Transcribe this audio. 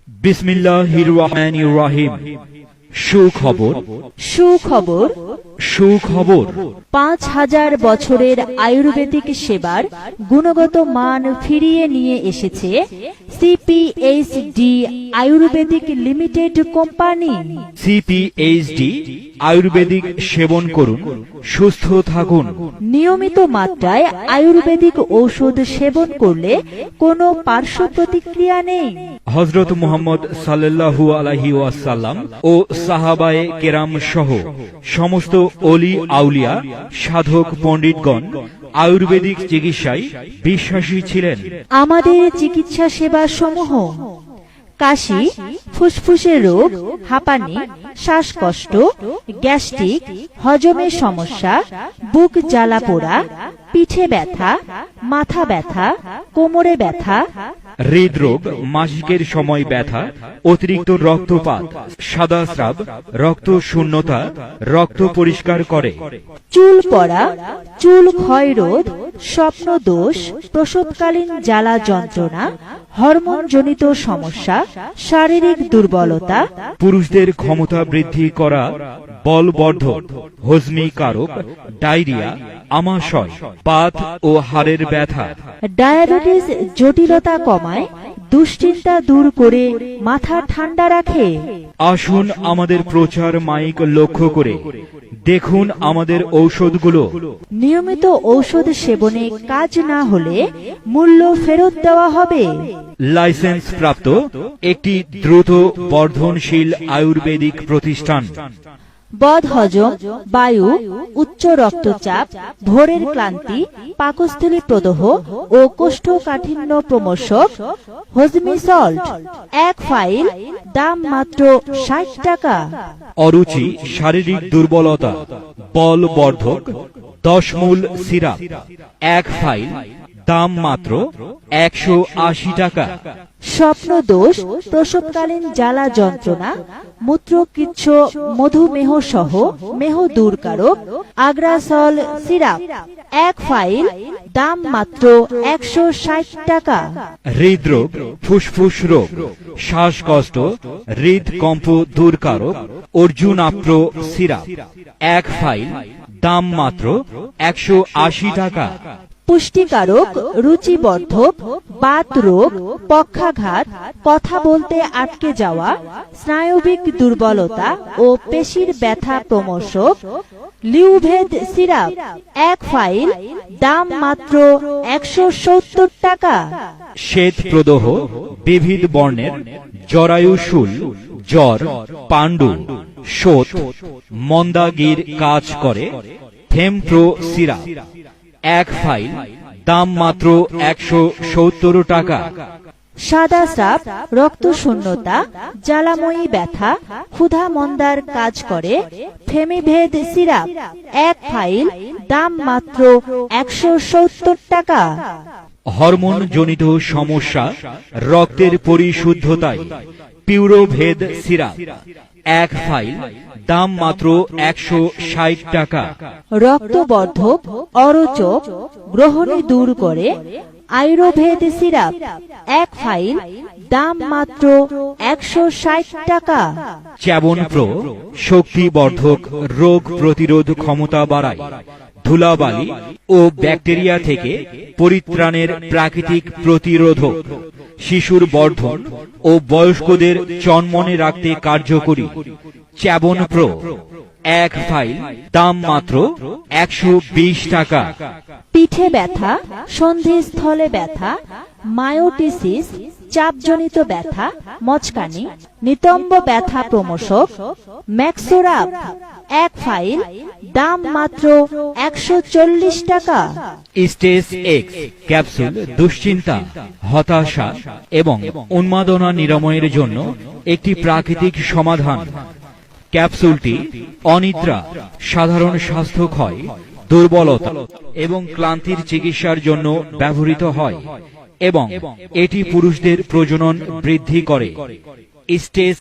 বিসমিল্লাহির রহমানির রহিম। সুখবর, সুখবর, সুখবর। ৫,০০০ বছরের আয়ুর্বেদিক সেবার গুণগত মান ফিরিয়ে নিয়ে এসেছে সিপিএইচডি আয়ুর্বেদিক লিমিটেড কোম্পানি। সিপিএইচডি আয়ুর্বেদিক সেবন করুন, সুস্থ থাকুন। নিয়মিত মাত্রায় আয়ুর্বেদিক ঔষধ সেবন করলে কোনো পার্শ্ব প্রতিক্রিয়া নেই। হযরত মুহাম্মদ সাল্লাল্লাহু আলাইহি ওয়াসাল্লাম ও সাহাবায়ে কেরাম সহ সমস্ত অলি আউলিয়া, সাধক পণ্ডিতগণ আয়ুর্বেদিক চিকিৎসায় বিশ্বাসী ছিলেন। আমাদের চিকিৎসা সেবা সমূহ: কাশি, ফুসফুসের রোগ, হাঁপানি, শ্বাসকষ্ট, গ্যাস্ট্রিক, হজমের সমস্যা, বুক জ্বালা পোড়া, পিঠে ব্যথা, মাথা ব্যথা, কোমরে ব্যথা, হৃদরোগ, মাসিকের সময় ব্যথা, অতিরিক্ত রক্তপাত, সাদা স্রাব, রক্ত শূন্যতা, রক্ত পরিষ্কার করে। চুল পড়া, চুল ক্ষয় রোধ, স্বপ্নদোষ, প্রসবকালীন জ্বালা যন্ত্রণা, হরমোনজনিত সমস্যা, শারীরিক দুর্বলতা, পুরুষদের ক্ষমতা বৃদ্ধি করা, বলবর্ধক, হজমি কারক, ডায়রিয়া, আমাশয়, বাত ও হাড়ের ব্যথা, ডায়াবেটিস জটিলতা কমায়, দুশ্চিন্তা দূর করে মাথা ঠান্ডা রাখে। আসুন আমাদের প্রচার মাইক লক্ষ্য করে দেখুন আমাদের ঔষধগুলো। নিয়মিত ঔষধ সেবনে কাজ না হলে মূল্য ফেরত দেওয়া হবে। লাইসেন্স প্রাপ্ত একটি দ্রুত বর্ধনশীল আয়ুর্বেদিক প্রতিষ্ঠান। বদহজম, বায়ু, উচ্চ রক্তচাপ, ভোরের ক্লান্তি, পাকস্থলী প্রদাহ ও কোষ্ঠকাঠিন্য প্রমোশক হজমি সল্ট, 1 ফাইল, দাম মাত্র 60 টাকা। অরুচি, শারীরিক দুর্বলতা, বলবর্ধক 10 মূল সিরাপ, 1 ফাইল, দাম মাত্র 180 টাকা। স্বপ্নদোষ, প্রসবকালীন জ্বালা যন্ত্রণা, মূত্রকিচ্ছ, মধুমেহ সহ মেহ দূরকারক আগ্রাসল সিরাপ, 1 ফাইল, দাম মাত্র 160 টাকা। হৃদরোগ, ফুসফুস রোগ, শ্বাসকষ্ট, হৃদকম্প দূরকারক অর্জুনাপ্র সিরাপ, 1 ফাইল, দাম মাত্র 180 টাকা। পুষ্টিকারক, রুচিবর্ধক, বাত রোগ, পক্ষাঘাত, কথা বলতে আটকে যাওয়া, স্নায়বিক দুর্বলতা ও পেশির ব্যথা প্রমোশক লিউভেদ সিরাপ, 1 ফাইল, দাম মাত্র 170 টাকা। শ্বেত প্রদাহ, বিবিধ বর্ণের জরায়ুশূল, জ্বর, পাণ্ডু, শোথ, মন্দাগির কাজ করে থেমপ্রো সিরাপ, 1 ফাইল, দাম মাত্র 170 টাকা। সাদা স্রাব, রক্তশূন্যতা, জ্বালাময়ী ব্যথা, ক্ষুধা মন্দার কাজ করে ফেমিভেদ সিরাপ, 1 ফাইল, দাম মাত্র 170 টাকা। হরমোন জনিত সমস্যা, রক্তের পরিশুদ্ধতায় পিউরোভেদ সিরাপ, 1 ফাইল, দাম মাত্র 160 টাকা। রক্তবর্ধক, অরোচক, গ্রহণী দূর করে আয়ুর্বেদ সিরাপ, 1 ফাইল, দাম মাত্র 160 টাকা। চ্যাবনপ্রো, শক্তিবর্ধক, রোগ প্রতিরোধ ক্ষমতা বাড়ায়, ধুলাবালি ও ব্যাকটেরিয়া থেকে পরিত্রাণের প্রাকৃতিক প্রতিরোধক, শিশুর বর্ধন ও বয়স্কদের চনমনে রাখতে কার্যকরী। চ্যাবনপ্রো, 1 ফাইল, দাম মাত্র 120 টাকা। পিঠে ব্যথা, সন্ধিস্থলে ব্যথা, মায়োটিসিস, চাপজনিত ব্যথা, মচকানি, নিতম্ব ব্যথা প্রমোশক ম্যাক্সোরাপ, 1 ফাইল, দাম মাত্র 140 টাকা। স্টেজ এক্স ক্যাপসুল দুশ্চিন্তা, হতাশা এবং উন্মাদনা নিরাময়ের জন্য একটি প্রাকৃতিক সমাধান। ক্যাপসুলটি অনিদ্রা, সাধারণ স্বাস্থ্যক্ষয়, দুর্বলতা এবং ক্লান্তির চিকিৎসার জন্য ব্যবহৃত হয় এবং এটি পুরুষদের প্রজনন বৃদ্ধি করে। স্টেজ